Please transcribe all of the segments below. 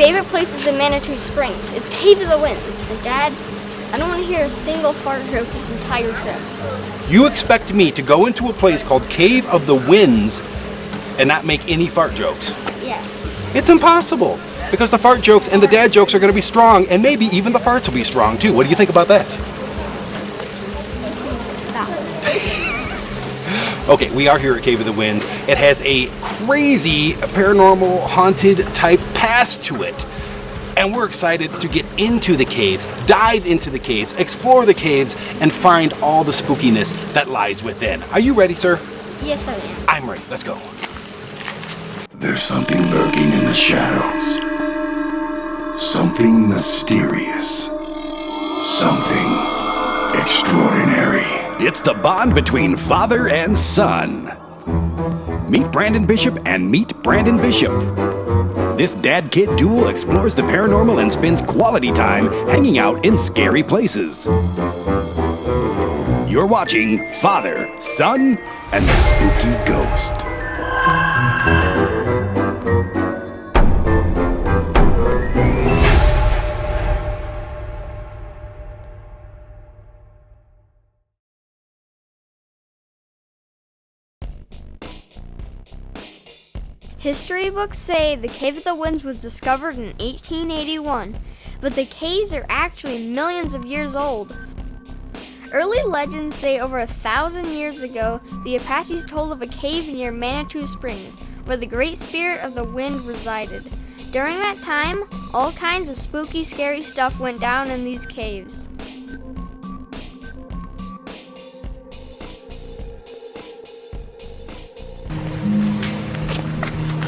favorite place is in Manitou Springs. It's Cave of the Winds. And Dad, I don't want to hear a single fart joke this entire trip. You expect me to go into a place called Cave of the Winds and not make any fart jokes? Yes. It's impossible, because the fart jokes and the dad jokes are going to be strong, and maybe even the farts will be strong too. What do you think about that? Stop. Okay, we are here at Cave of the Winds. It has a crazy paranormal haunted type past to it. And we're excited to get into the caves, dive into the caves, explore the caves, and find all the spookiness that lies within. Are you ready, sir? Yes, I am. I'm ready. Let's go. There's something lurking in the shadows. Something mysterious. Something extraordinary. It's the bond between father and son. Meet Brandon Bishop and meet Brandon Bishop. This dad-kid duo explores the paranormal and spends quality time hanging out in scary places. You're watching Father, Son, and the Spooky Ghost. History books say the Cave of the Winds was discovered in 1881, but the caves are actually millions of years old. Early legends say over 1,000 years ago, the Apaches told of a cave near Manitou Springs, where the Great Spirit of the Wind resided. During that time, all kinds of spooky, scary stuff went down in these caves.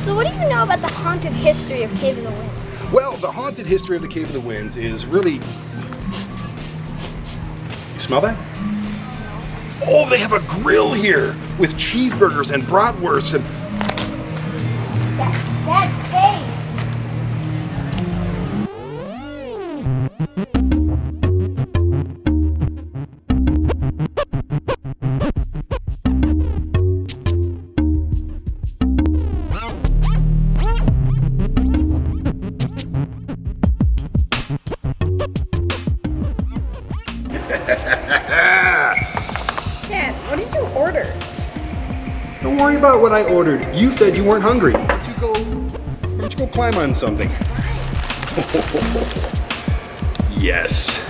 So what do you know about the haunted history of Cave of the Winds? Well, the haunted history of the Cave of the Winds is really... You smell that? Oh, they have a grill here with cheeseburgers and bratwursts and... That's cave! Dad, what did you order? Don't worry about what I ordered. You said you weren't hungry. Why don't you go climb on something? Yes.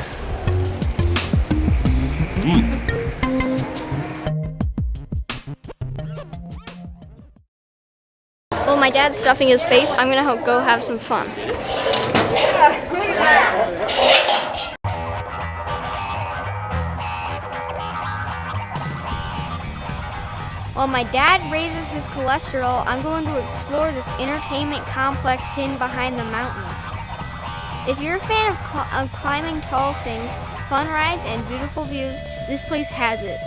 Well, my dad's stuffing his face. I'm gonna go have some fun. While my dad raises his cholesterol, I'm going to explore this entertainment complex hidden behind the mountains. If you're a fan of climbing tall things, fun rides, and beautiful views, this place has it.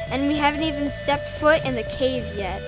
And we haven't even stepped foot in the caves yet.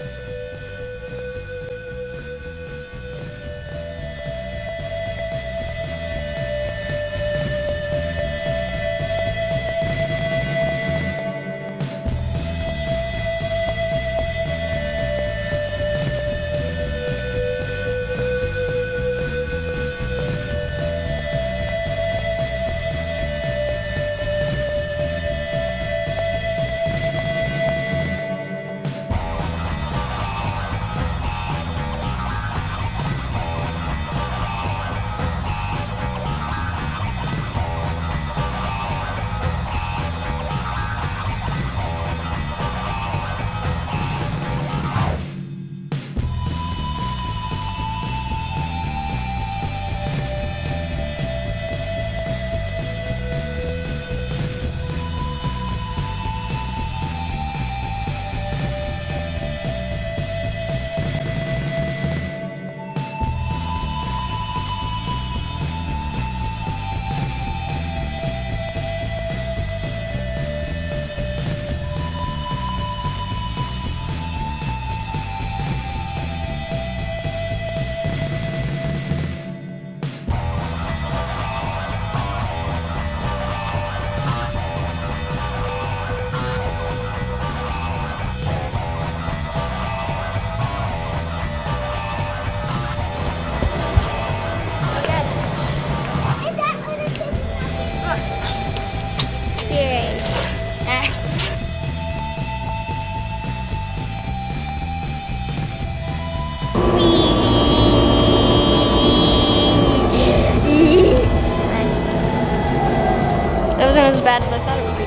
That wasn't as bad as I thought it would be.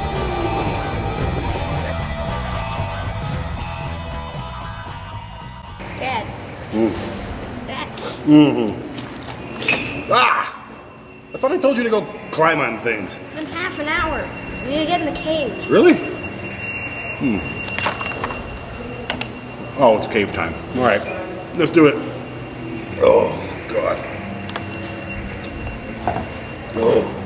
Dad. Dad. Ah! I thought I told you to go climb on things. It's been half an hour. We need to get in the cave. Really? Oh, it's cave time. All right, let's do it. Oh, God. Oh.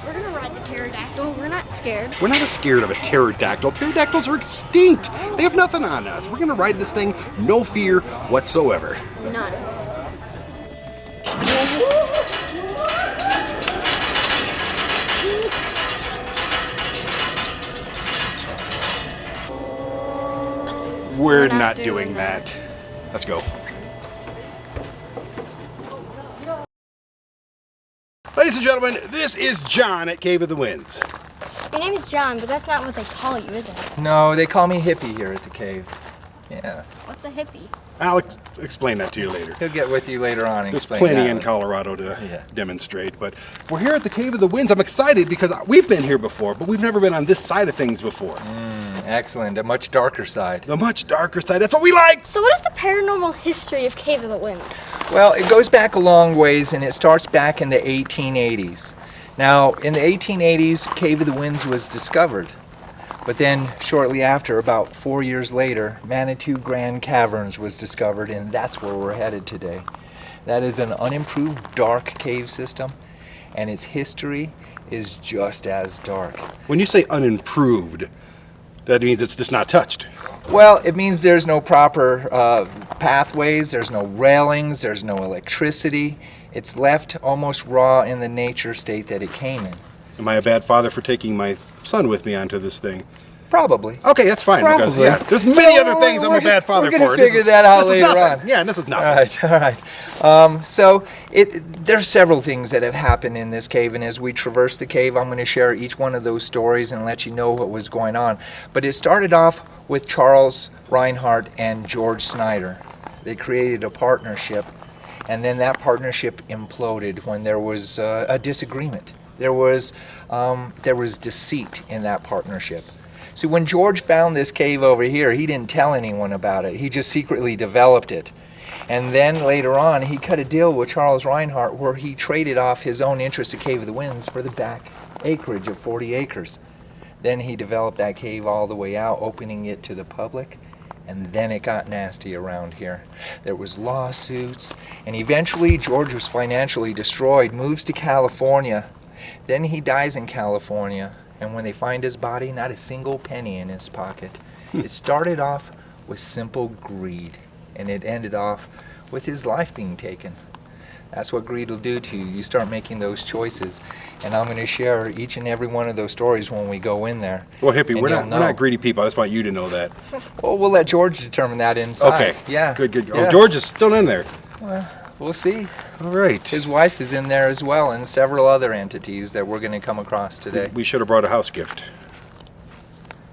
We're gonna ride the pterodactyl. We're not scared. We're not scared of a pterodactyl. Pterodactyls are extinct. They have nothing on us. We're gonna ride this thing, no fear whatsoever. None. We're not doing that. Let's go. Ladies and gentlemen, this is John at Cave of the Winds. Your name is John, but that's not what they call you, is it? No, they call me Hippie here at the cave. Yeah. What's a hippie? I'll explain that to you later. He'll get with you later on and There's explain plenty that. in Colorado to Yeah. demonstrate, but we're here at the Cave of the Winds. I'm excited because we've been here before, but we've never been on this side of things before. Excellent. A much darker side. The much darker side, that's what we like! So what is the paranormal history of Cave of the Winds? Well, it goes back a long ways, and it starts back in the 1880s. Now, in the 1880s, Cave of the Winds was discovered. But then, shortly after, about 4 years later, Manitou Grand Caverns was discovered, and that's where we're headed today. That is an unimproved dark cave system, and its history is just as dark. When you say unimproved, that means it's just not touched. Well, it means there's no proper pathways, there's no railings, there's no electricity. It's left almost raw in the nature state that it came in. Am I a bad father for taking my son with me onto this thing? Probably. Okay, that's fine. Because, Probably. yeah, there's many Well, other things I'm a bad father we're gonna for. figure that out this is later nothing. on. Yeah, this is nothing. All right. So there's several things that have happened in this cave, and as we traverse the cave, I'm going to share each one of those stories and let you know what was going on. But it started off with Charles Reinhardt and George Snyder. They created a partnership, and then that partnership imploded when there was a disagreement. There was deceit in that partnership. See, when George found this cave over here, he didn't tell anyone about it. He just secretly developed it. And then later on, he cut a deal with Charles Reinhardt where he traded off his own interest in Cave of the Winds for the back acreage of 40 acres. Then he developed that cave all the way out, opening it to the public. And then it got nasty around here. There was lawsuits, and eventually George was financially destroyed, moves to California. Then he dies in California, and when they find his body, not a single penny in his pocket. It started off with simple greed, and it ended off with his life being taken. That's what greed will do to you. You start making those choices, and I'm going to share each and every one of those stories when we go in there. Well, Hippie, And we're you'll not greedy people. I just want you to know that. Well, we'll let George determine that inside. Okay. Yeah. Good. Yeah. Oh, George is still in there. We'll see. All right. His wife is in there as well, and several other entities that we're going to come across today. We should have brought a house gift.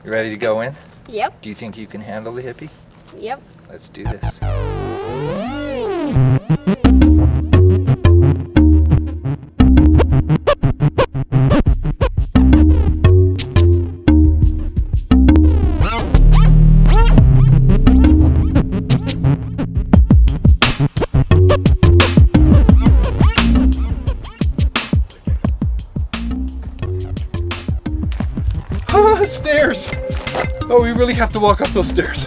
You ready to go in? Yep. Do you think you can handle the hippie? Yep. Let's do this. Stairs! Oh, we really have to walk up those stairs.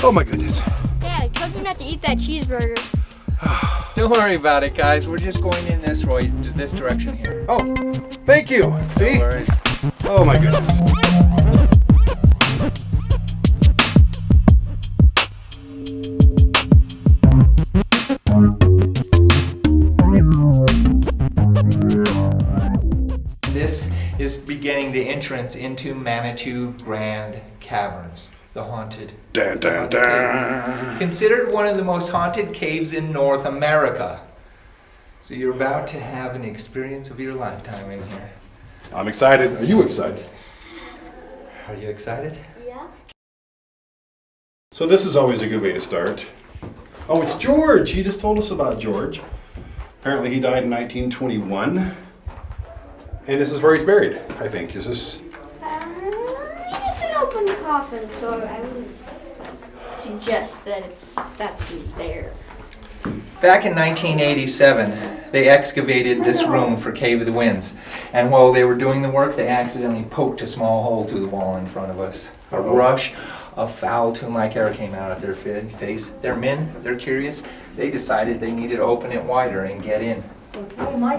Oh my goodness. Dad, I told you not to eat that cheeseburger. Don't worry about it, guys. We're just going in this direction here. Oh, thank you. See? No worries. Oh my goodness. This is beginning the entrance into Manitou Grand Caverns, the haunted. Dun, dun, dun. Considered one of the most haunted caves in North America. So you're about to have an experience of your lifetime in here. I'm excited. Are you excited? Are you excited? Yeah. So this is always a good way to start. Oh, it's George. He just told us about George. Apparently he died in 1921. And this is where he's buried, I think. Is this? It's an open coffin, so I wouldn't suggest that he's there. Back in 1987, they excavated this room for Cave of the Winds. And while they were doing the work, they accidentally poked a small hole through the wall in front of us. A rush of foul tomb-like air came out of their face. They're men, they're curious. They decided they needed to open it wider and get in.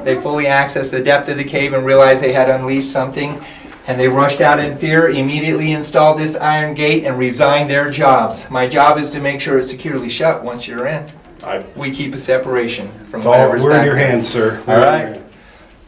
They fully accessed the depth of the cave and realized they had unleashed something, and they rushed out in fear, immediately installed this iron gate, and resigned their jobs. My job is to make sure it's securely shut once you're in. We keep a separation from whatever's We're back in your there. hands, sir. All right.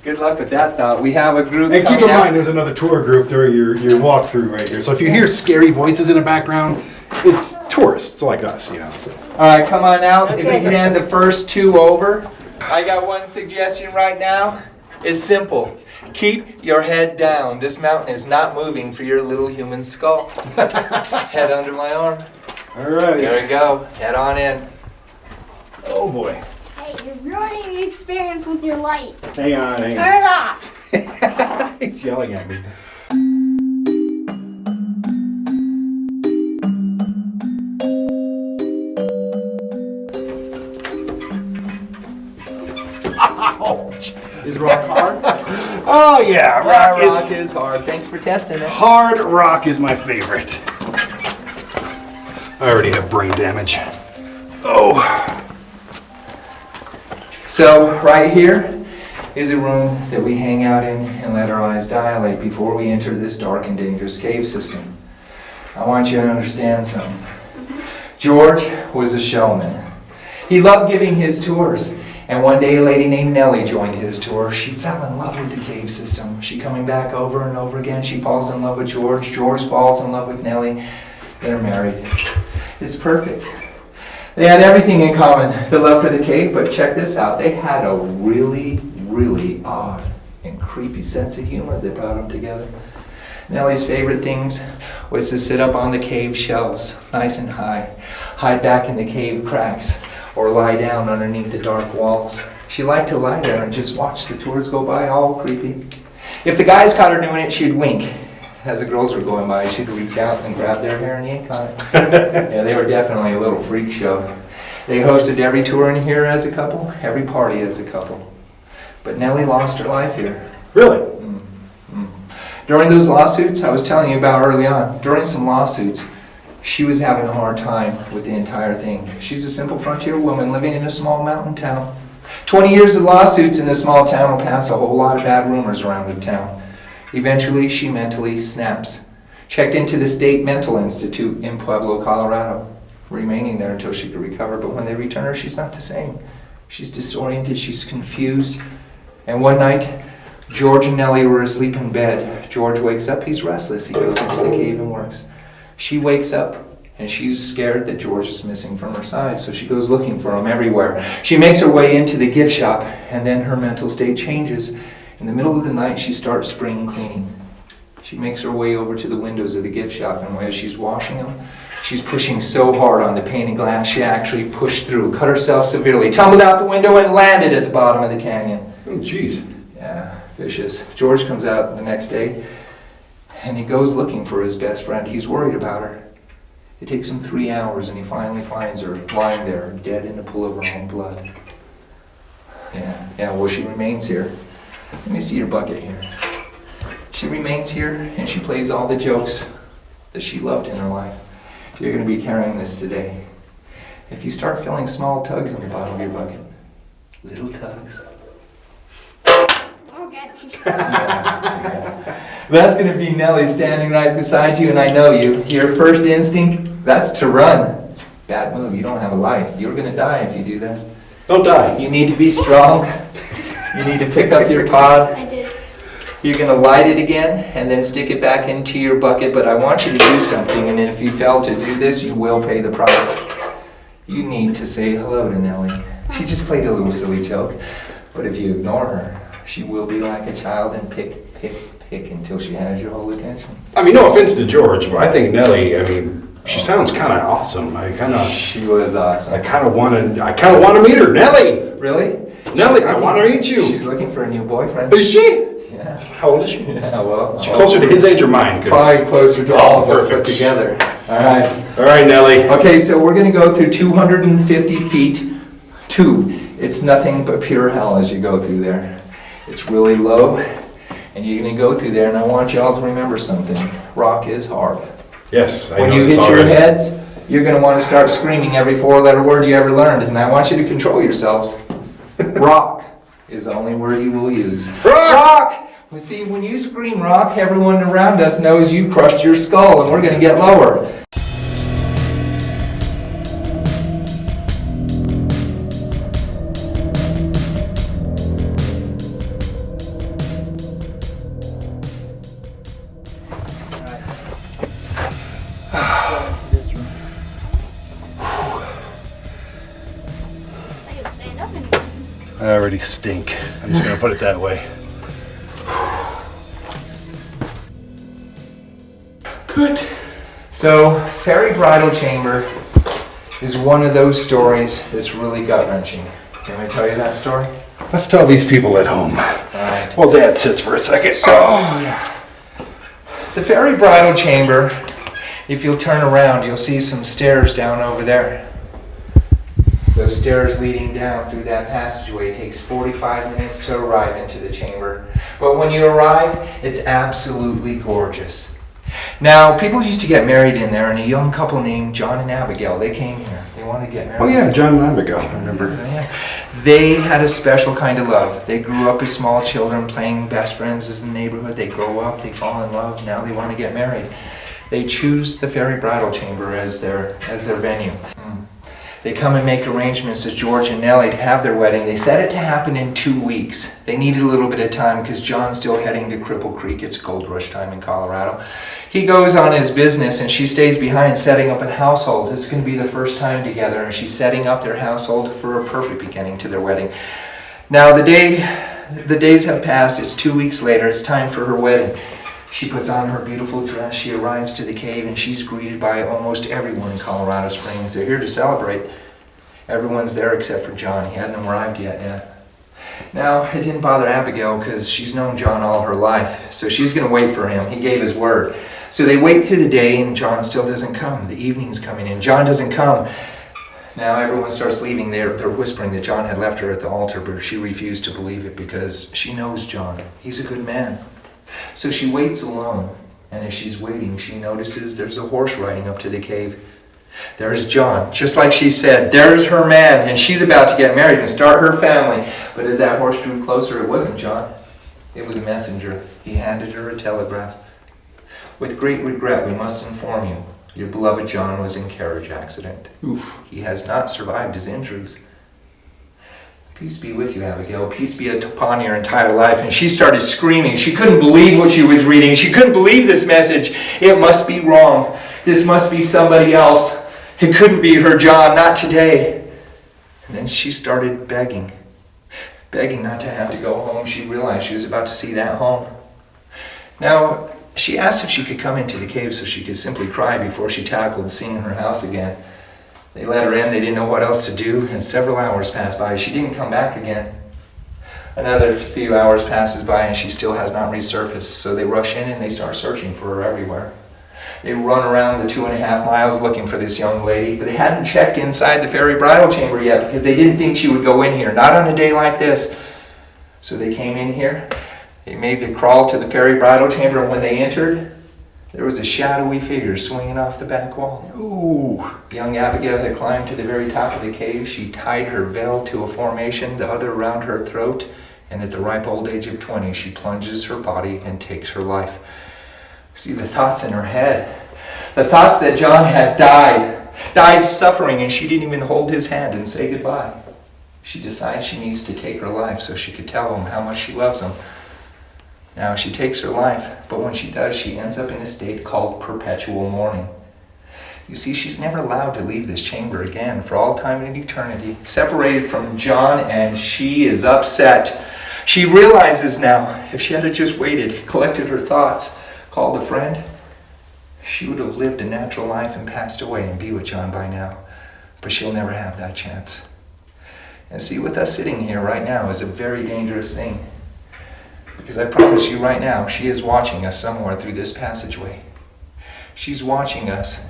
Good luck with that thought. We have a group And keep coming in out. mind, there's another tour group during your walkthrough right here. So if you hear scary voices in the background, it's tourists like us, you know. So. All right, come on out. If you can hand the first two over. I got one suggestion right now. It's simple. Keep your head down. This mountain is not moving for your little human skull. Head under my arm. All righty. There we go. Head on in. Oh boy. Hey, you're ruining the experience with your light. Hang on. Turn it off. He's yelling at me. Ouch. Is rock hard? Oh yeah, rock Rock is is hard. Thanks for testing it. hard. Rock is my favorite. I already have brain damage. Oh. So right here is a room that we hang out in and let our eyes dilate before we enter this dark and dangerous cave system. I want you to understand something. George was a showman. He loved giving his tours. And one day a lady named Nellie joined his tour. She fell in love with the cave system. She coming back over and over again. She falls in love with George. George falls in love with Nellie. They're married. It's perfect. They had everything in common, the love for the cave, but check this out. They had a really, really odd and creepy sense of humor that brought them together. Nellie's favorite things was to sit up on the cave shelves, nice and high, hide back in the cave cracks, or lie down underneath the dark walls. She liked to lie there and just watch the tours go by, all creepy. If the guys caught her doing it, she'd wink. As the girls were going by, she'd reach out and grab their hair and yank on it. Yeah, they were definitely a little freak show. They hosted every tour in here as a couple, every party as a couple. But Nellie lost her life here. Really? During those lawsuits I was telling you about early on, during some lawsuits, she was having a hard time with the entire thing. She's a simple frontier woman living in a small mountain town. 20 years of lawsuits in a small town will pass a whole lot of bad rumors around the town. Eventually, she mentally snaps. Checked into the State Mental Institute in Pueblo, Colorado, remaining there until she could recover. But when they return her, she's not the same. She's disoriented, she's confused. And one night, George and Nellie were asleep in bed. George wakes up, he's restless. He goes into the cave and works. She wakes up, and she's scared that George is missing from her side, so she goes looking for him everywhere. She makes her way into the gift shop, and then her mental state changes. In the middle of the night, she starts spring cleaning. She makes her way over to the windows of the gift shop, and as she's washing them, she's pushing so hard on the pane of glass, she actually pushed through, cut herself severely, tumbled out the window, and landed at the bottom of the canyon. Oh, jeez. Yeah, vicious. George comes out the next day, and he goes looking for his best friend. He's worried about her. It takes him 3 hours, and he finally finds her lying there, dead in a pool of her own blood. Yeah, well, she remains here. Let me see your bucket here. She remains here, and she plays all the jokes that she loved in her life. You're going to be carrying this today. If you start feeling small tugs in the bottom of your bucket, little tugs. Okay. That's going to be Nellie standing right beside you, and I know you. Your first instinct, that's to run. Bad move. You don't have a life. You're going to die if you do that. Don't die. You need to be strong. You need to pick up your pod. I did. You're going to light it again and then stick it back into your bucket, but I want you to do something, and if you fail to do this, you will pay the price. You need to say hello to Nellie. She just played a little silly joke, but if you ignore her, she will be like a child and pick until she has your whole attention. I mean, no offense to George, but I think Nellie, She sounds kind of awesome. She was awesome. I kind of want to meet her. Nellie! Really? Nellie, I want to meet you. She's looking for a new boyfriend. Is she? Yeah. How old is she? Yeah, well. She's closer to his age or mine? Probably closer to all of us put perfect. together. All right. All right, Nellie. Okay, so we're going to go through 250 feet. It's nothing but pure hell as you go through there. It's really low, and you're going to go through there, and I want you all to remember something. Rock is hard. Yes, I When know you this hit your already. heads, you're going to want to start screaming every four-letter word you ever learned, and I want you to control yourselves. Rock is the only word you will use. Rock! Well, see, when you scream rock, everyone around us knows you crushed your skull, and we're going to get lower. I already stink. I'm just going to put it that way. Good. So, Fairy Bridal Chamber is one of those stories that's really gut-wrenching. Can I tell you that story? Let's tell these people at home. Alright. Well, Dad sits for a second. The Fairy Bridal Chamber, if you'll turn around, you'll see some stairs down over there. Those stairs leading down through that passageway takes 45 minutes to arrive into the chamber. But when you arrive, it's absolutely gorgeous. Now, people used to get married in there, and a young couple named John and Abigail, they came here. They wanted to get married. Oh yeah, John and Abigail, I remember. Yeah. They had a special kind of love. They grew up as small children playing best friends in the neighborhood. They grow up, they fall in love, now they want to get married. They choose the Fairy Bridal Chamber as their venue. They come and make arrangements with George and Nellie to have their wedding. They set it to happen in 2 weeks. They needed a little bit of time because John's still heading to Cripple Creek. It's gold rush time in Colorado. He goes on his business and she stays behind setting up a household. This is going to be the first time together, and she's setting up their household for a perfect beginning to their wedding. Now the days have passed. It's 2 weeks later. It's time for her wedding. She puts on her beautiful dress, she arrives to the cave, and she's greeted by almost everyone in Colorado Springs. They're here to celebrate. Everyone's there except for John. He hadn't arrived yet. Now, it didn't bother Abigail because she's known John all her life, so she's going to wait for him. He gave his word. So they wait through the day, and John still doesn't come. The evening's coming in. John doesn't come. Now everyone starts leaving. They're whispering that John had left her at the altar, but she refused to believe it because she knows John. He's a good man. So she waits alone, and as she's waiting, she notices there's a horse riding up to the cave. There's John, just like she said. There's her man, and she's about to get married and start her family. But as that horse drew closer, it wasn't John. It was a messenger. He handed her a telegraph. With great regret, we must inform you, your beloved John was in carriage accident. Oof. He has not survived his injuries. Peace be with you, Abigail. Peace be upon your entire life. And she started screaming. She couldn't believe what she was reading. She couldn't believe this message. It must be wrong. This must be somebody else. It couldn't be her John, not today. And then she started begging not to have to go home. She realized she was about to see that home. Now, she asked if she could come into the cave so she could simply cry before she tackled seeing her house again. They let her in, they didn't know what else to do, and several hours passed by. She didn't come back again. Another few hours passes by and she still has not resurfaced, so they rush in and they start searching for her everywhere. They run around the 2.5 miles looking for this young lady, but they hadn't checked inside the Fairy Bridal Chamber yet because they didn't think she would go in here, not on a day like this. So they came in here, they made the crawl to the Fairy Bridal Chamber, and when they entered, there was a shadowy figure swinging off the back wall. Ooh. Young Abigail had climbed to the very top of the cave. She tied her veil to a formation, the other around her throat, and at the ripe old age of 20, she plunges her body and takes her life. See the thoughts in her head. The thoughts that John had died suffering, and she didn't even hold his hand and say goodbye. She decides she needs to take her life so she could tell him how much she loves him. Now, she takes her life, but when she does, she ends up in a state called perpetual mourning. You see, she's never allowed to leave this chamber again for all time and eternity, separated from John, and she is upset. She realizes now, if she had just waited, collected her thoughts, called a friend, She would have lived a natural life and passed away and be with John by now. But she'll never have that chance. And see, with us sitting here right now is a very dangerous thing. Because I promise you right now, she is watching us somewhere through this passageway. She's watching us,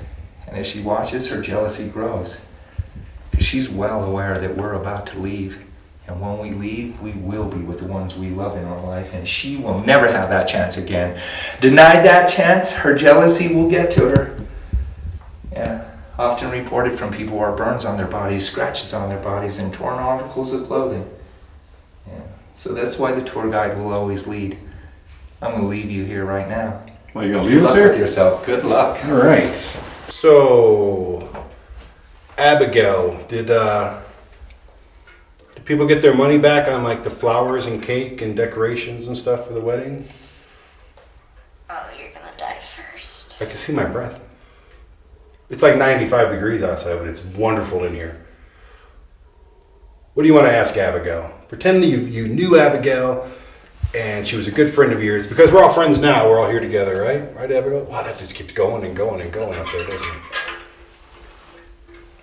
and as she watches, her jealousy grows. Because she's well aware that we're about to leave. And when we leave, we will be with the ones we love in our life, and she will never have that chance again. Denied that chance, her jealousy will get to her. Yeah, often reported from people who are burns on their bodies, scratches on their bodies, and torn articles of clothing. Yeah. So that's why the tour guide will always lead. I'm going to leave you here right now. Well, you're going to leave us Good luck with here? yourself. Good luck. All right. So, Abigail, did people get their money back on like the flowers and cake and decorations and stuff for the wedding? Oh, you're gonna die first. I can see my breath. It's like 95 degrees outside, but it's wonderful in here. What do you want to ask Abigail? Pretend that you knew Abigail and she was a good friend of yours, because we're all friends now. We're all here together, right? Right, Abigail? Wow, that just keeps going and going and going up there, doesn't it?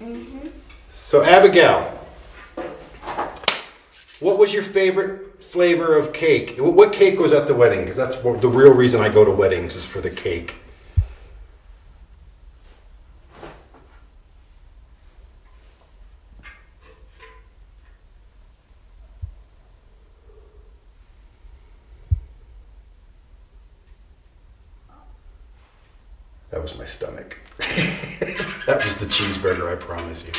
Mm-hmm. So, Abigail, what was your favorite flavor of cake? What cake was at the wedding? Because that's the real reason I go to weddings, is for the cake. That was my stomach. That was the cheeseburger, I promise you.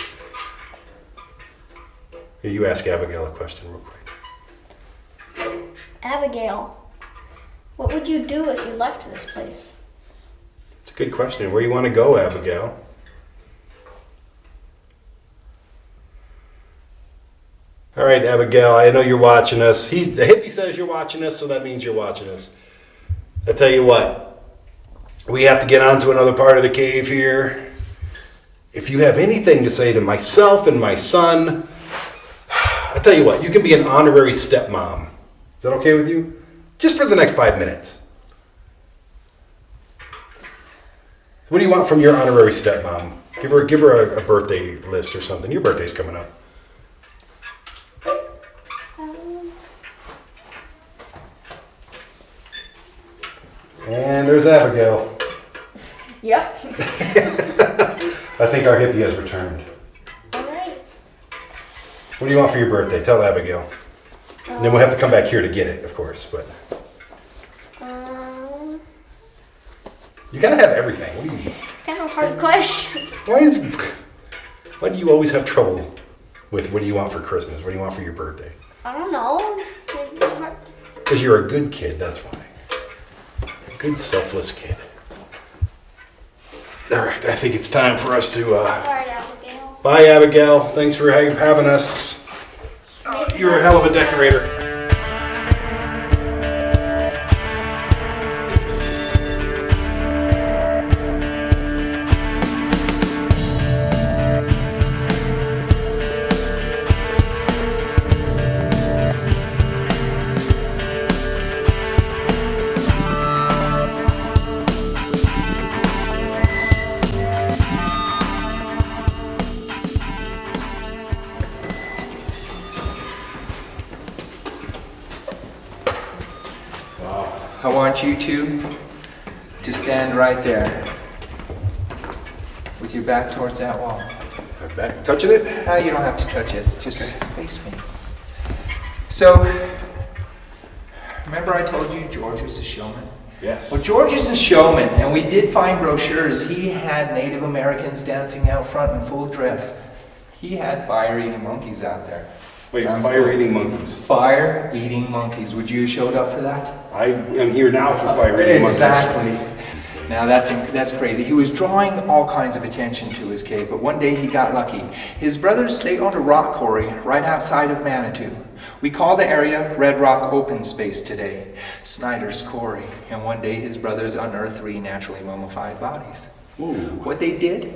Here, you ask Abigail a question real quick. Abigail, what would you do if you left this place? It's a good question. Where you want to go, Abigail? All right, Abigail, I know you're watching us. The hippie says you're watching us, so that means you're watching us. I tell you what, we have to get on to another part of the cave here. If you have anything to say to myself and my son, I tell you what, you can be an honorary stepmom. Is that okay with you? Just for the next 5 minutes. What do you want from your honorary stepmom? Give her a birthday list or something. Your birthday's coming up. And there's Abigail. Yep. I think our hippie has returned. All right. What do you want for your birthday? Tell Abigail. And then we'll have to come back here to get it, of course. But you gotta have everything. What do you? Kind of a hard question. Why do you always have trouble with what do you want for Christmas? What do you want for your birthday? I don't know. It's hard. Because you're a good kid, that's why. A good, selfless kid. All right, I think it's time for us to. All right, Abigail. Bye, Abigail. Thanks for having us. You're a hell of a decorator. I want you two to stand right there with your back towards that wall. My back touching it? No, you don't have to touch it. Just face me. So, remember I told you George was a showman? Yes. Well, George is a showman, and we did find brochures. He had Native Americans dancing out front in full dress. He had fire-eating monkeys out there. Wait, Sounds fire-eating cool. monkeys. Fire-eating monkeys. Would you have showed up for that? I am here now for fire-eating monkeys. Exactly. Now that's crazy. He was drawing all kinds of attention to his cave, but one day he got lucky. His brothers, they owned a rock quarry right outside of Manitou. We call the area Red Rock Open Space today, Snyder's Quarry. And one day his brothers unearthed 3 naturally mummified bodies. Ooh. What they did?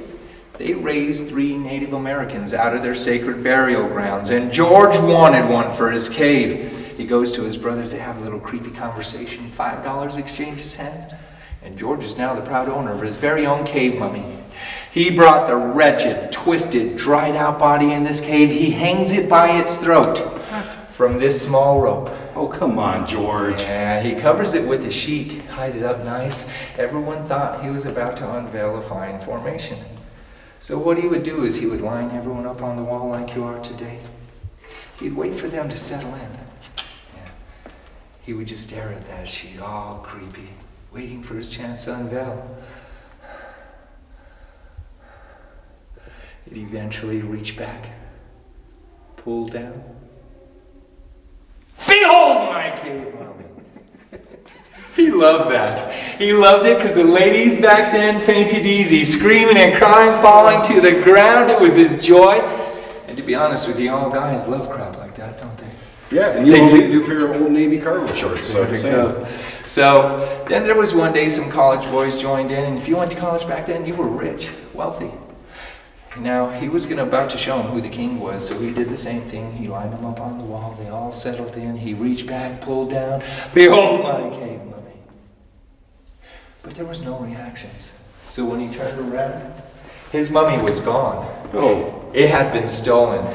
They raised 3 Native Americans out of their sacred burial grounds, and George wanted one for his cave. He goes to his brothers, they have a little creepy conversation, $5 exchanges hands, And George is now the proud owner of his very own cave mummy. He brought the wretched, twisted, dried out body in this cave. He hangs it by its throat from this small rope. Oh, come on, George. Yeah, he covers it with a sheet, hide it up nice. Everyone thought he was about to unveil a fine formation. So what he would do is he would line everyone up on the wall like you are today. He'd wait for them to settle in. Yeah. He would just stare at that sheet, all creepy, waiting for his chance to unveil. He'd eventually reach back, pull down. Behold my cave mummy! He loved that. He loved it because the ladies back then fainted easy, screaming and crying, falling to the ground. It was his joy. And to be honest with you, all guys love crap like that, don't they? Yeah, and you own a new pair of Old Navy cargo shorts. So then there was one day some college boys joined in, and if you went to college back then, you were rich, wealthy. Now, he was about to show them who the king was, so he did the same thing. He lined them up on the wall. They all settled in. He reached back, pulled down. Behold my cave mummy. But there was no reactions. So when he turned around, his mummy was gone. Oh. It had been stolen.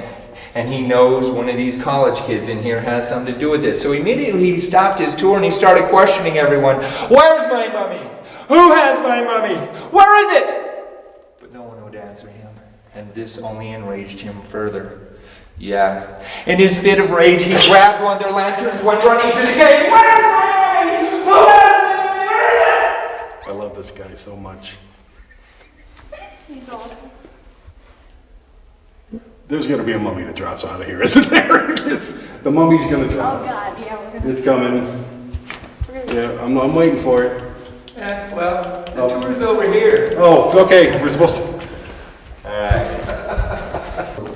And he knows one of these college kids in here has something to do with it. So immediately he stopped his tour and he started questioning everyone. Where's my mummy? Who has my mummy? Where is it? But no one would answer him. And this only enraged him further. Yeah. In his fit of rage, he grabbed one of their lanterns, went running to the cave. Where's my mummy? Who has my mummy? Where is it? I love this guy so much. He's awesome. There's going to be a mummy that drops out of here, isn't there? The mummy's going to drop. Oh God, yeah, we're gonna. It's coming. Yeah, I'm waiting for it. Yeah, well, the tour's over here. Oh, okay. We're supposed to. Alright.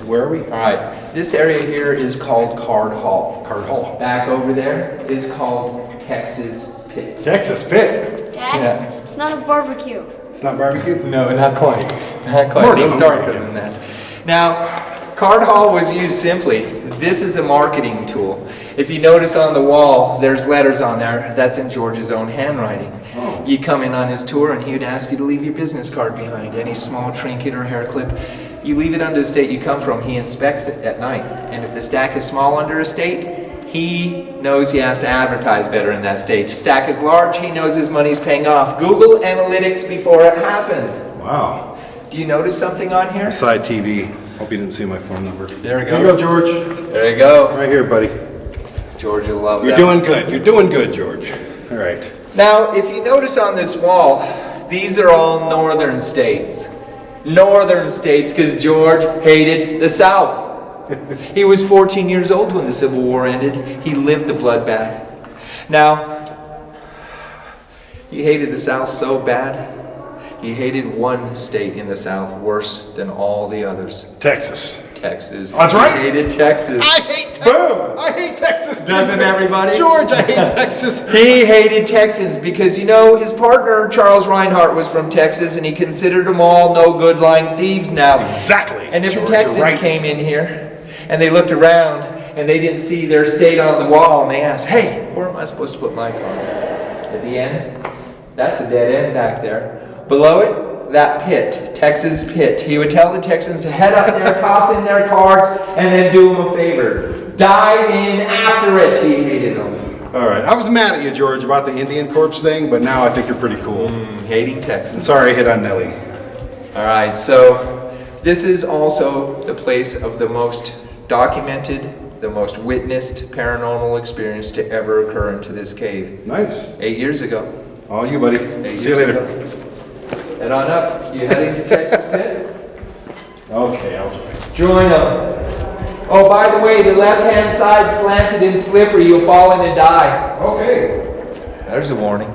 Where are we? Alright. This area here is called Card Hall. Card Hall. Back over there is called Texas Pit. Texas Pit. Dad, Yeah. it's not a barbecue. It's not barbecue? No, not quite. Not quite. More A little than darker barbecue. than that. Now, Card Hall was used simply. This is a marketing tool. If you notice on the wall, there's letters on there. That's in George's own handwriting. Oh. You come in on his tour and he would ask you to leave your business card behind, any small trinket or hair clip. You leave it under the state you come from. He inspects it at night. And if the stack is small under a state, he knows he has to advertise better in that state. Stack is large, he knows his money's paying off. Google Analytics before it happened. Wow. Do you notice something on here? Side TV. Hope you didn't see my phone number. There we go. Here you go, George. There you go. Right here, buddy. George will love You're that. doing good. You're doing good, George. All right. Now, if you notice on this wall, these are all northern states. Northern states, because George hated the South. He was 14 years old when the Civil War ended. He lived the bloodbath. Now, he hated the South so bad, he hated one state in the South worse than all the others. Texas. Texas. That's right. He hated Texas. I hate Texas. Boom. I hate Texas. Doesn't everybody? George, I hate Texas. He hated Texans because, you know, his partner, Charles Reinhardt, was from Texas, and he considered them all no good lying thieves now. Exactly. And if George, a Texan you're right. came in here, and they looked around, and they didn't see their state on the wall, and they asked, hey, where am I supposed to put my card? At the end, that's a dead end back there. Below it, that pit, Texas Pit. He would tell the Texans to head up there, toss in their cards, and then do them a favor. Dive in after it. He hated them. All right. I was mad at you, George, about the Indian Corps thing, but now I think you're pretty cool. Hating Texans. Sorry I hit on Nellie. All right, so this is also the place of the most documented, the most witnessed paranormal experience to ever occur into this cave. Nice. 8 years ago. All you, buddy. 8 See you years later. ago. Head on up. You heading to Texas Pit? Okay, I'll join. Join them. Oh, by the way, the left-hand side slanted and slippery. You'll fall in and die. Okay. There's a warning.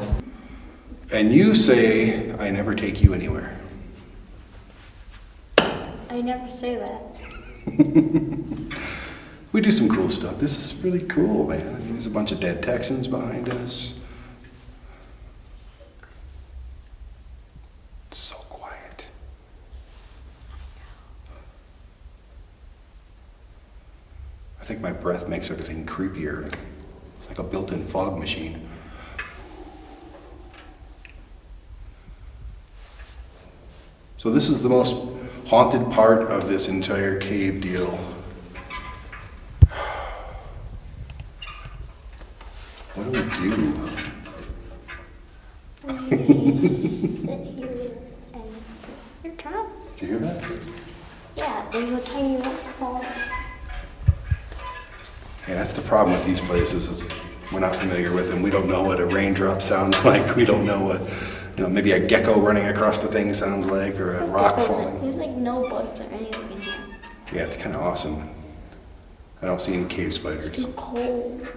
And you say I never take you anywhere. I never say that. We do some cool stuff. This is really cool, man. I mean, there's a bunch of dead Texans behind us. It's so quiet. I think my breath makes everything creepier. It's like a built-in fog machine. So this is the most haunted part of this entire cave deal. What do we do? Sit here and you're trying. Do you hear that? Yeah, there's a tiny waterfall. Yeah, that's the problem with these places, is we're not familiar with them. We don't know what a raindrop sounds like. We don't know what, maybe a gecko running across the thing sounds like, or a rock falling. There's like no bugs or anything in here. Yeah, it's kind of awesome. I don't see any cave spiders. It's too cold.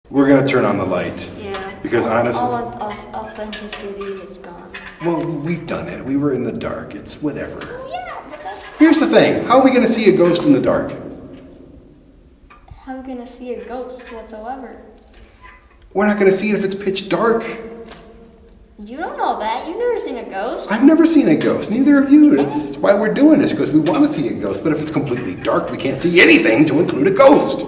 We're gonna turn on the light. Yeah. Because honestly, all authenticity is gone. well, we've done it. We were in the dark. It's whatever. Oh yeah, but that's... Here's the thing. How are we gonna see a ghost in the dark? How are we gonna see a ghost whatsoever? We're not gonna see it if it's pitch dark. You don't know that. You've never seen a ghost. I've never seen a ghost. Neither have you. That's why we're doing this, because we want to see a ghost. But if it's completely dark, we can't see anything to include a ghost.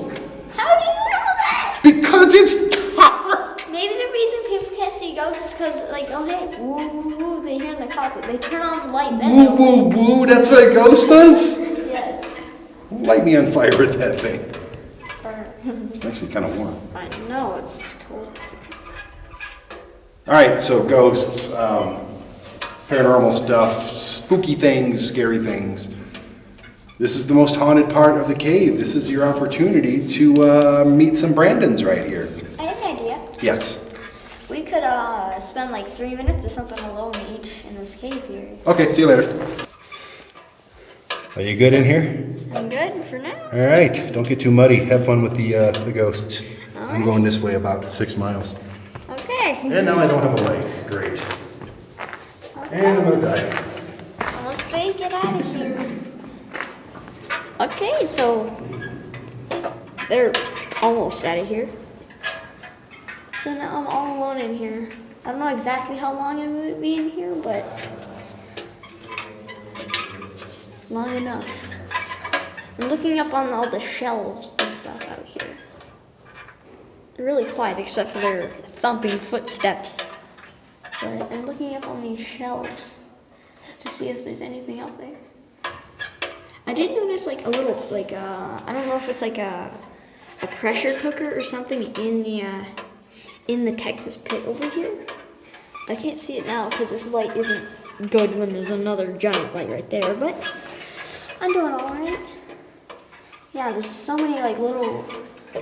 How do you know that? Because it's dark. Maybe the reason people can't see ghosts is because, like, oh hey, woo woo woo, they hear in the closet. They turn on the light. Then Woo woo woo. That's what a ghost does. Yes. Light me on fire with that thing. Burn. It's actually kind of warm. I know it's cold. All right, so ghosts, paranormal stuff, spooky things, scary things. This is the most haunted part of the cave. This is your opportunity to meet some Brandons right here. I have an idea. Yes. We could spend like 3 minutes or something alone each in this cave here. Okay, see you later. Are you good in here? I'm good for now. All right, don't get too muddy. Have fun with the ghosts. All I'm right. going this way about 6 miles. Okay. And now I don't have a light. Great. And I'm gonna die. Let's stay, get out of here. Okay, so they're almost out of here. So now I'm all alone in here. I don't know exactly how long it would be in here, but long enough. I'm looking up on all the shelves and stuff out here. They're really quiet except for their thumping footsteps. But I'm looking up on these shelves to see if there's anything out there. I did notice like a little, like I don't know if it's like a pressure cooker or something in the Texas pit over here. I can't see it now because this light isn't good when there's another giant light right there, but I'm doing all right. Yeah, there's so many like little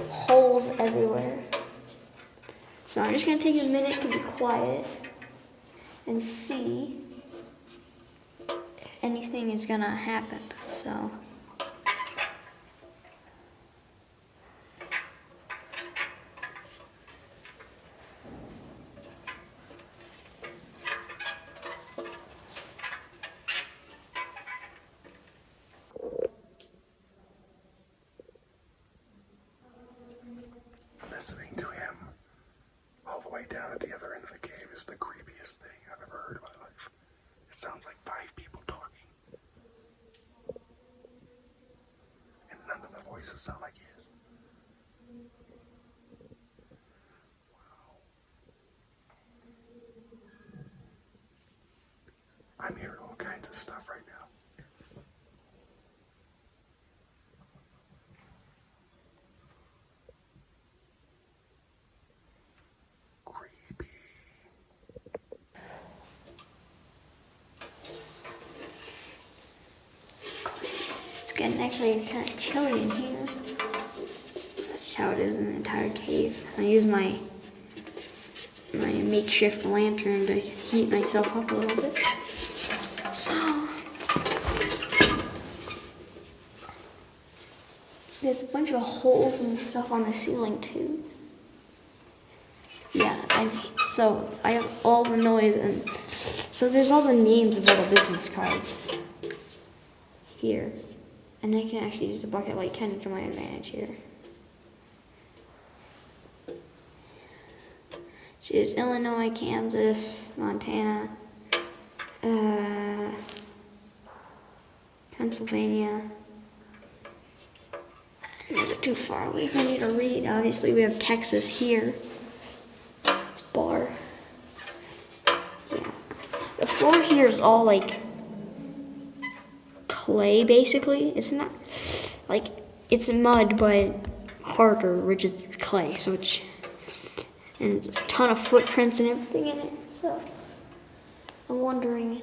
holes everywhere. So I'm just gonna take a minute to be quiet and see if anything is gonna happen. So Listening to him all the way down at the other end of the cave is the creepiest thing I've ever heard in my life. It sounds like 5 people talking. And none of the voices sound like his. Wow. I'm hearing all kinds of stuff right now. Creepy. it's getting actually kind of chilly in here. That's just how it is in the entire cave. I use my makeshift lantern to heat myself up a little bit. So there's a bunch of holes and stuff on the ceiling too. Yeah, so I have all the noise, and so there's all the names of all the business cards here, and I can actually use the bucket light kind of to my advantage here. See, there's Illinois, Kansas, Montana, Pennsylvania. And those are too far away for me to read. Obviously, we have Texas here. Bar. Yeah. The floor here is all like clay, basically. It's not, like, it's mud, but harder, which is clay, so it's, and there's a ton of footprints and everything in it, so I'm wondering.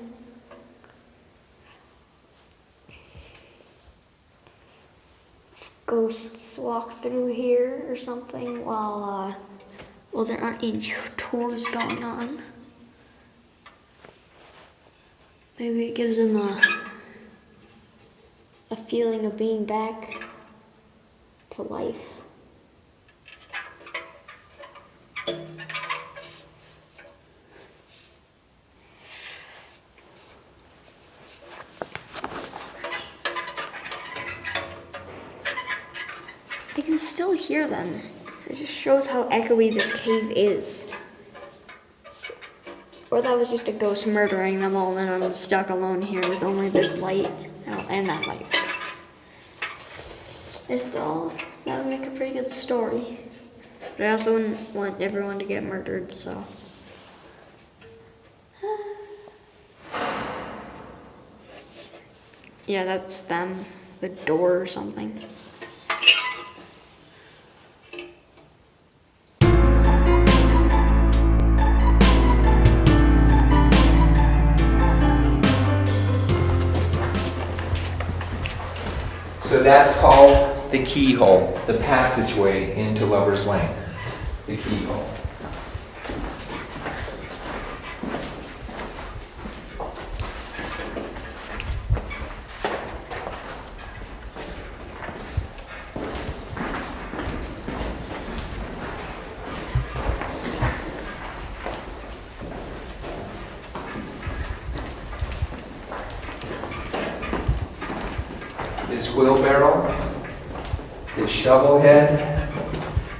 If ghosts walk through here or something while there aren't any tours going on. Maybe it gives them a feeling of being back to life. I can still hear them. It just shows how echoey this cave is. Or that was just a ghost murdering them all and I'm stuck alone here with only this light and that light. If all, that would make a pretty good story. But I also wouldn't want everyone to get murdered, so. Yeah, that's them. The door or something. So that's called the Keyhole, the passageway into Lover's Lane. The Keyhole. This wheelbarrow, this shovel head,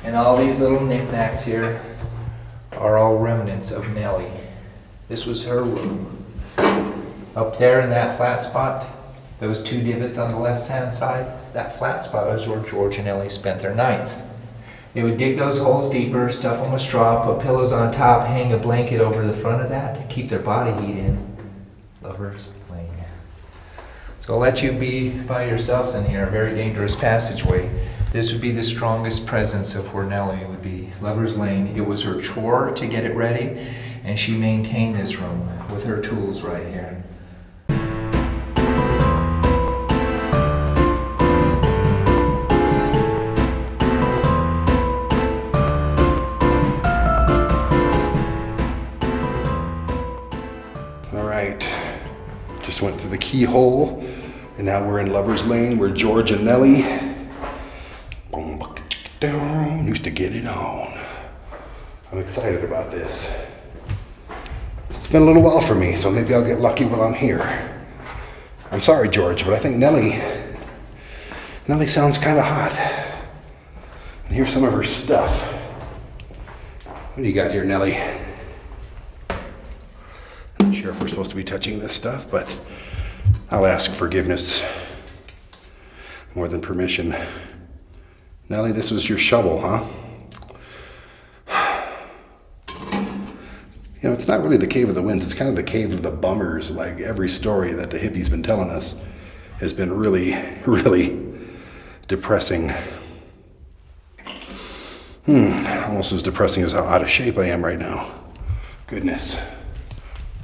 and all these little knickknacks here are all remnants of Nellie. This was her room. Up there in that flat spot, those two divots on the left-hand side, that flat spot is where George and Nellie spent their nights. They would dig those holes deeper, stuff them with straw, put pillows on top, hang a blanket over the front of that to keep their body heat in. Lover's Lane. So I'll let you be by yourselves in here, a very dangerous passageway. This would be the strongest presence of where Nellie would be. Lover's Lane. It was her chore to get it ready, and she maintained this room with her tools right here. All right, just went through the Keyhole, and now we're in Lover's Lane where George and Nellie used to get it on. I'm excited about this. It's been a little while for me, so maybe I'll get lucky while I'm here. I'm sorry, George, but I think Nellie sounds kind of hot. And here's some of her stuff. What do you got here, Nellie? I'm not sure if we're supposed to be touching this stuff, but I'll ask forgiveness more than permission. Nellie, this was your shovel, huh? You know, it's not really the Cave of the Winds, it's kind of the Cave of the Bummers. Like every story that the hippie's been telling us has been really, really depressing. Almost as depressing as how out of shape I am right now. Goodness.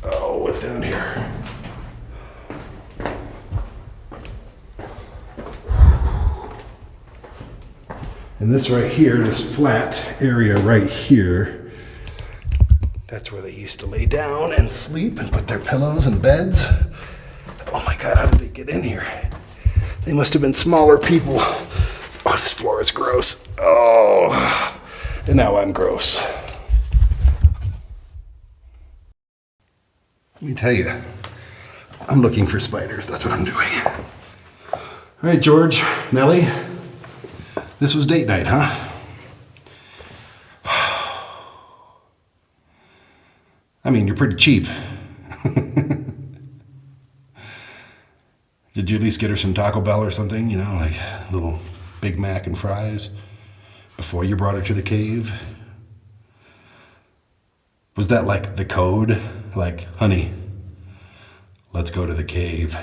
Oh, what's down here? And this right here, this flat area right here, that's where they used to lay down and sleep and put their pillows and beds. Oh my God, how did they get in here? They must have been smaller people. Oh, this floor is gross. Oh, and now I'm gross. Let me tell you, I'm looking for spiders. That's what I'm doing. All right, George, Nellie, this was date night, huh? I mean, you're pretty cheap. Did you at least get her some Taco Bell or something? You know, like a little Big Mac and fries before you brought her to the cave? Was that like the code? Like, honey, let's go to the cave.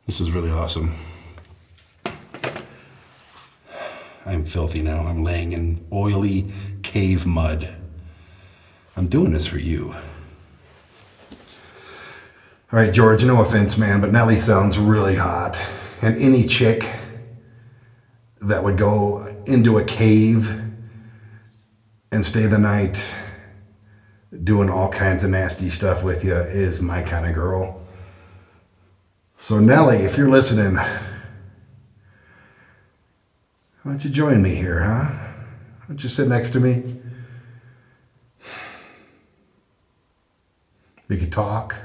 This is really awesome. I'm filthy now. I'm laying in oily cave mud. I'm doing this for you. All right, George, no offense, man, but Nellie sounds really hot. And any chick that would go into a cave and stay the night doing all kinds of nasty stuff with you is my kind of girl. So Nellie, if you're listening, why don't you join me here, huh? Why don't you sit next to me? We could talk,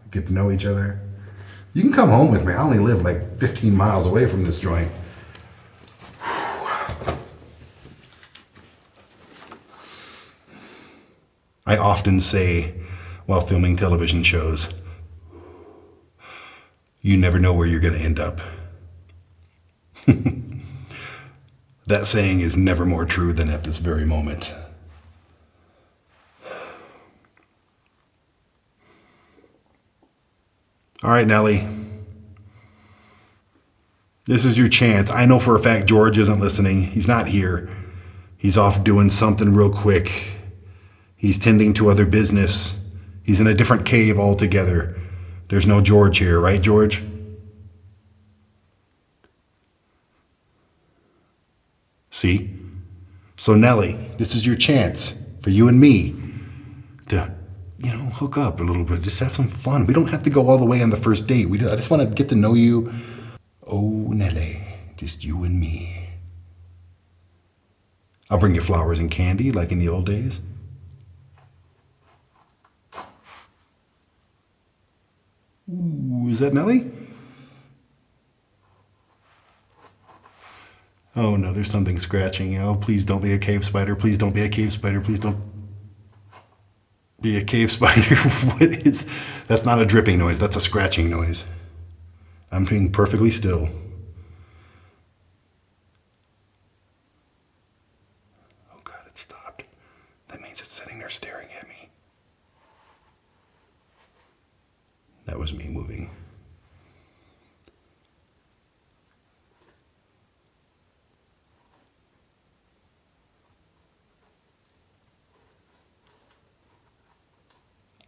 get to know each other. You can come home with me. I only live like 15 miles away from this joint. I often say while filming television shows, you never know where you're going to end up. That saying is never more true than at this very moment. All right, Nellie. This is your chance. I know for a fact George isn't listening. He's not here. He's off doing something real quick. He's tending to other business. He's in a different cave altogether. There's no George here, right, George? See? So Nellie, this is your chance for you and me to, hook up a little bit. Just have some fun. We don't have to go all the way on the first date. I just want to get to know you. Oh, Nellie, just you and me. I'll bring you flowers and candy like in the old days. Ooh, is that Nellie? Oh no, there's something scratching. Oh, please don't be a cave spider. Please don't be a cave spider. Please don't be a cave spider. What is... That's not a dripping noise. That's a scratching noise. I'm being perfectly still. Oh God, it stopped. That means it's sitting there staring at me. That was me moving.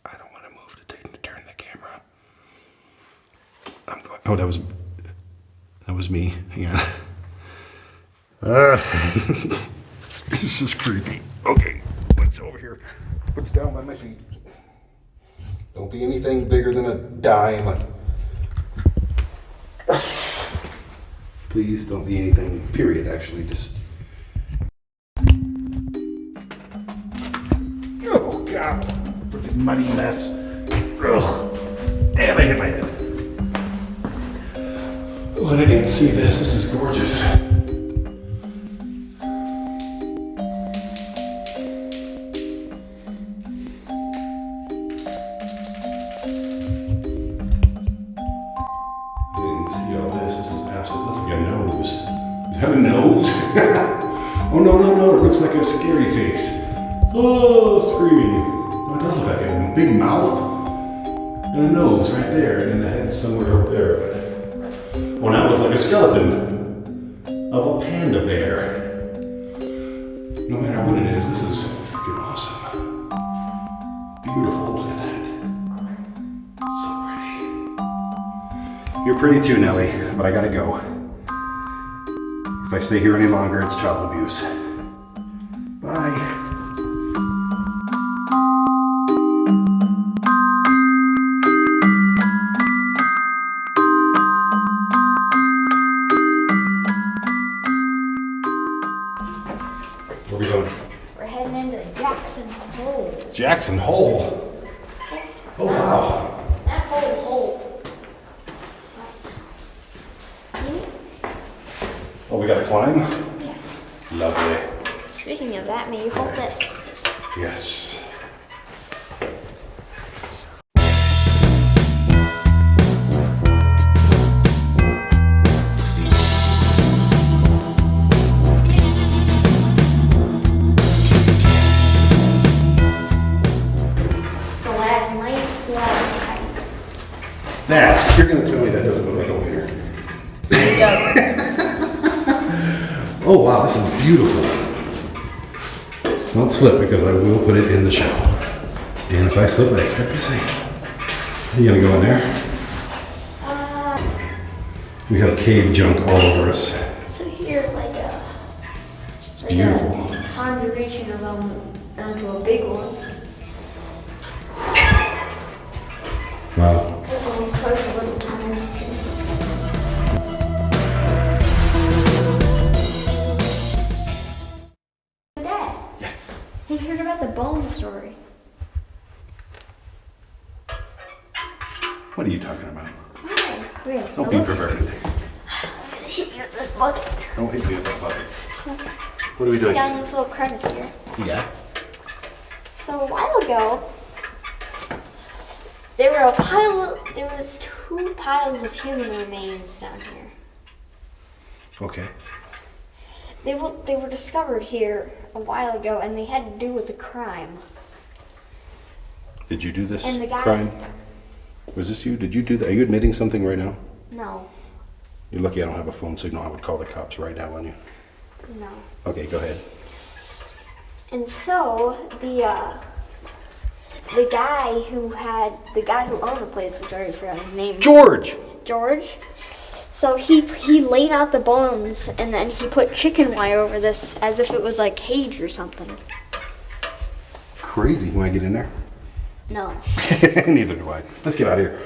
I don't want to move to turn the camera. I'm going. Oh, that was me. Hang on. This is creepy. Okay, what's over here? What's down by my feet? Don't be anything bigger than a dime. Please don't be anything, period, actually, just... Oh, God. Freaking muddy mess. Ugh. Damn, I hit my head. Oh, I didn't even see this. This is gorgeous. Have a nose? Oh, no, it looks like a scary face. Oh, screaming. Oh, it does look like a big mouth and a nose right there, and then the head's somewhere up there. Well, now it looks like a skeleton of a panda bear. No matter what it is, this is freaking awesome. Beautiful, look at that. So pretty. You're pretty too, Nellie, but I gotta go. If I stay here any longer, it's child abuse. Bye. Where are we going? We're heading into Jackson Hole. Jackson Hole? Oh, wow. That hole. Oh, we gotta climb? Yes. Lovely. Speaking of that, may you hold this? Yes. Stalagmite. That, you're gonna tell me that doesn't look like a winner. Oh wow, this is beautiful. Don't slip because I will put it in the show. And if I slip, I expect the same. Are you gonna go in there? We have cave junk all over us. So here's like a Beautiful. conjuration of them onto a big one. Wow. There's all sorts of little tunnels too. Dad, Yes. have you heard about the bone story? What are you talking about? Really? Don't be perverted. Hit you with this bucket. Don't hit me with that bucket. What are we Sit doing? down in this little crevice here. Yeah. So a while ago, there was 2 piles of human remains down here. Okay. They were discovered here a while ago, and they had to do with a crime. Did you do this And the guy- crime? Was this you? Did you do that? Are you admitting something right now? No, You're lucky I don't have a phone signal. I would call the cops right now on you. no. Okay, go ahead. And so the guy who owned the place, which I already forgot his name. George! George. So he laid out the bones, and then he put chicken wire over this as if it was like cage or something. Crazy. Want to get in there? No. Neither do I. Let's get out of here.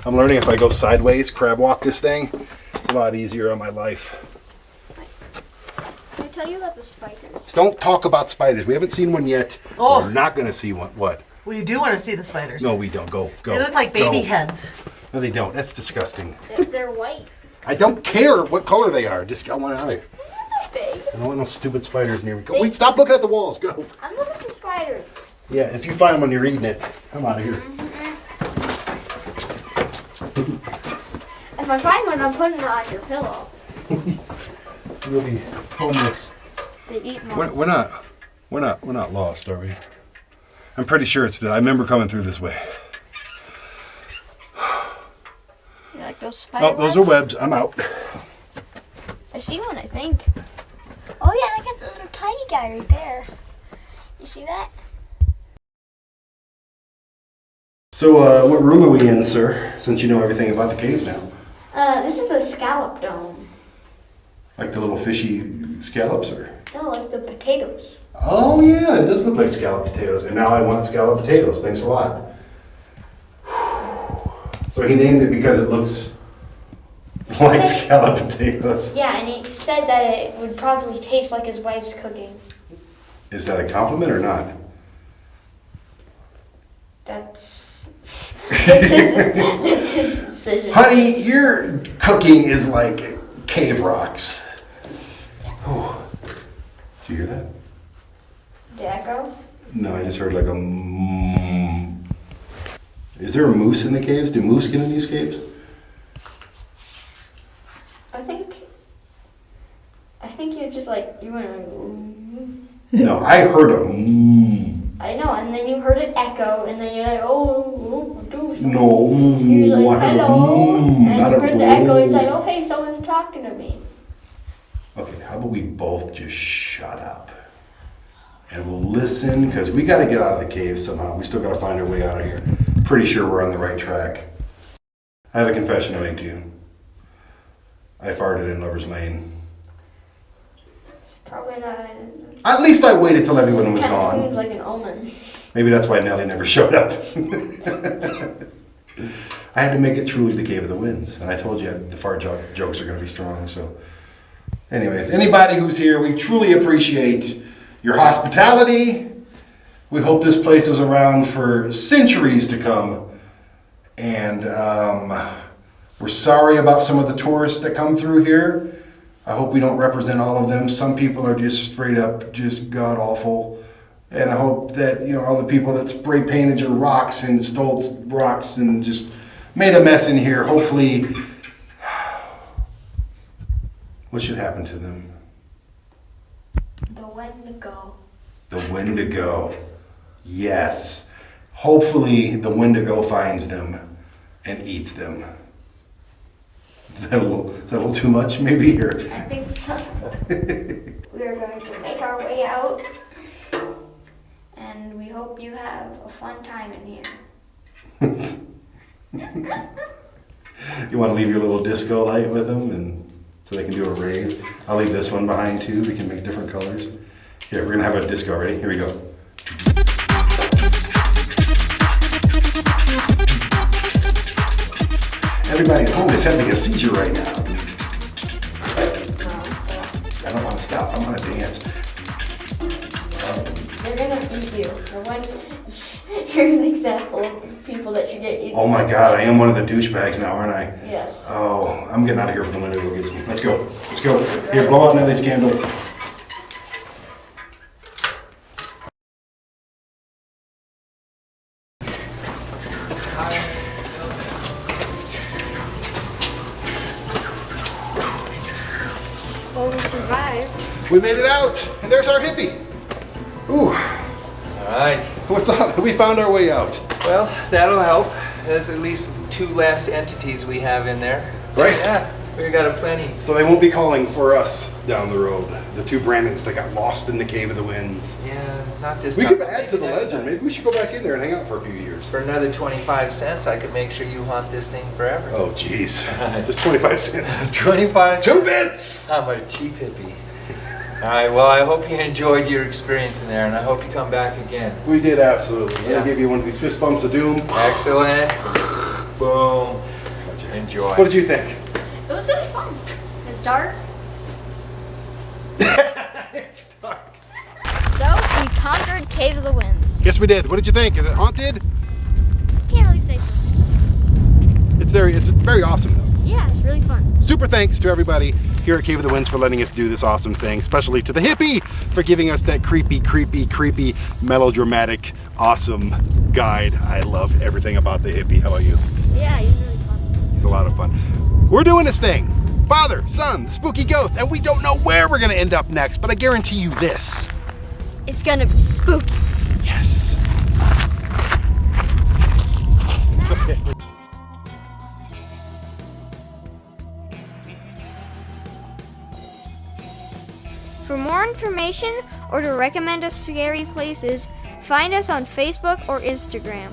I'm learning if I go sideways, crab walk this thing, it's a lot easier on my life. Can I tell you about the spiders? Just don't talk about spiders. We haven't seen one yet. Oh. We're not going to see one. What? Well, you do want to see the spiders. No, we don't. Go. They look like baby Go. heads. No, they don't. That's disgusting. They're white. I don't care what color they are. Just got one out of here. They're not big. I don't want no stupid spiders near me. Go. Wait, stop looking at the walls. Go. I'm looking for spiders. Yeah, if you find one, you're eating it. I'm out of here. If I find one, I'm putting it on your pillow. You'll be homeless. They eat moths. We're not lost, are we? I'm pretty sure it's I remember coming through this way. You like those spider Oh, those are webs. I'm out. I see one, I think. Oh yeah, look at the little tiny guy right there. You see that? So, what room are we in, sir? Since you know everything about the caves now. This is the Scallop Dome. Like the little fishy scallops, or? No, like the potatoes. Oh yeah, it does look like scalloped potatoes. And now I want scalloped potatoes. Thanks a lot. So he named it because it looks like scalloped potatoes. Yeah, and he said that it would probably taste like his wife's cooking. Is that a compliment or not? That's his decision. Honey, your cooking is like cave rocks. Oh. Did you hear that? The echo? No, I just heard like a mmm. Is there a moose in the caves? Do moose get in these caves? I think you're just like, you went like, No, I heard a mmm. I know, and then you heard it echo, and then you're like, do something. No, You're like, I heard a hello, mmm, and not you a heard the echo, and it's boom. like, oh hey, someone's talking to me. Okay, how about we both just shut up? And we'll listen, because we got to get out of the cave somehow. We still got to find our way out of here. Pretty sure we're on the right track. I have a confession to make to you. I farted in Lover's Lane. Probably not. At least I waited till everyone was Kind of gone. seems like an omen. Maybe that's why Nellie never showed up. I had to make it truly the Cave of the Winds. And I told you the fart jokes are going to be strong. So, anyways, anybody who's here, we truly appreciate your hospitality. We hope this place is around for centuries to come. And we're sorry about some of the tourists that come through here. I hope we don't represent all of them. Some people are just straight up, just god awful. And I hope that, all the people that spray painted your rocks and stole rocks and just made a mess in here, hopefully, what should happen to them? The Wendigo. The Wendigo. Yes. Hopefully the Wendigo finds them and eats them. Is that a little too much, maybe? Or? I think so. We are going to make our way out, and we hope you have a fun time in here. You want to leave your little disco light with them, and so they can do a rave? I'll leave this one behind too. We can make different colors. Here, we're gonna have a disco. Ready? Here we go. Everybody at home is having a seizure right now. I don't want to stop. I want to dance. They're gonna eat you. You're an example of people that should get eaten. Oh my God, I am one of the douchebags now, aren't I? Yes. Oh, I'm getting out of here before the Wendigo gets me. Let's go. Let's go. Here, blow out Nellie's candle. Well, we survived. We made it out, and there's our hippie. Ooh, All right. what's up? We found our way out. Well, that'll help. There's at least 2 less entities we have in there. Right. Yeah, we got a plenty. So they won't be calling for us down the road. The 2 Brandons that got lost in the Cave of the Winds. Yeah, not this We time. could add to the Maybe next legend. time. Maybe we should go back in there and hang out for a few years. For another 25 cents, I could make sure you haunt this thing forever. Oh, jeez. Just 25 cents. 25 2 bits! I'm a cheap hippie. All right, well, I hope you enjoyed your experience in there, and I hope you come back again. We did, absolutely. I'm Yeah. gonna give you one of these fist bumps of doom. Excellent. Boom. Enjoy. What did you think? It was really fun. It's dark. It's dark. So, we conquered Cave of the Winds. Yes, we did. What did you think? Is it haunted? Can't really say for myself. It's very awesome though. Yeah, it's really fun. Super thanks to everybody here at Cave of the Winds for letting us do this awesome thing, especially to the hippie for giving us that creepy, melodramatic, awesome guide. I love everything about the hippie. How about you? Yeah, he's really fun. He's a lot of fun. We're doing this thing. Father, son, the spooky ghost, and we don't know where we're gonna end up next, but I guarantee you this. It's gonna be spooky. Yes. Okay. For more information or to recommend us scary places, find us on Facebook or Instagram.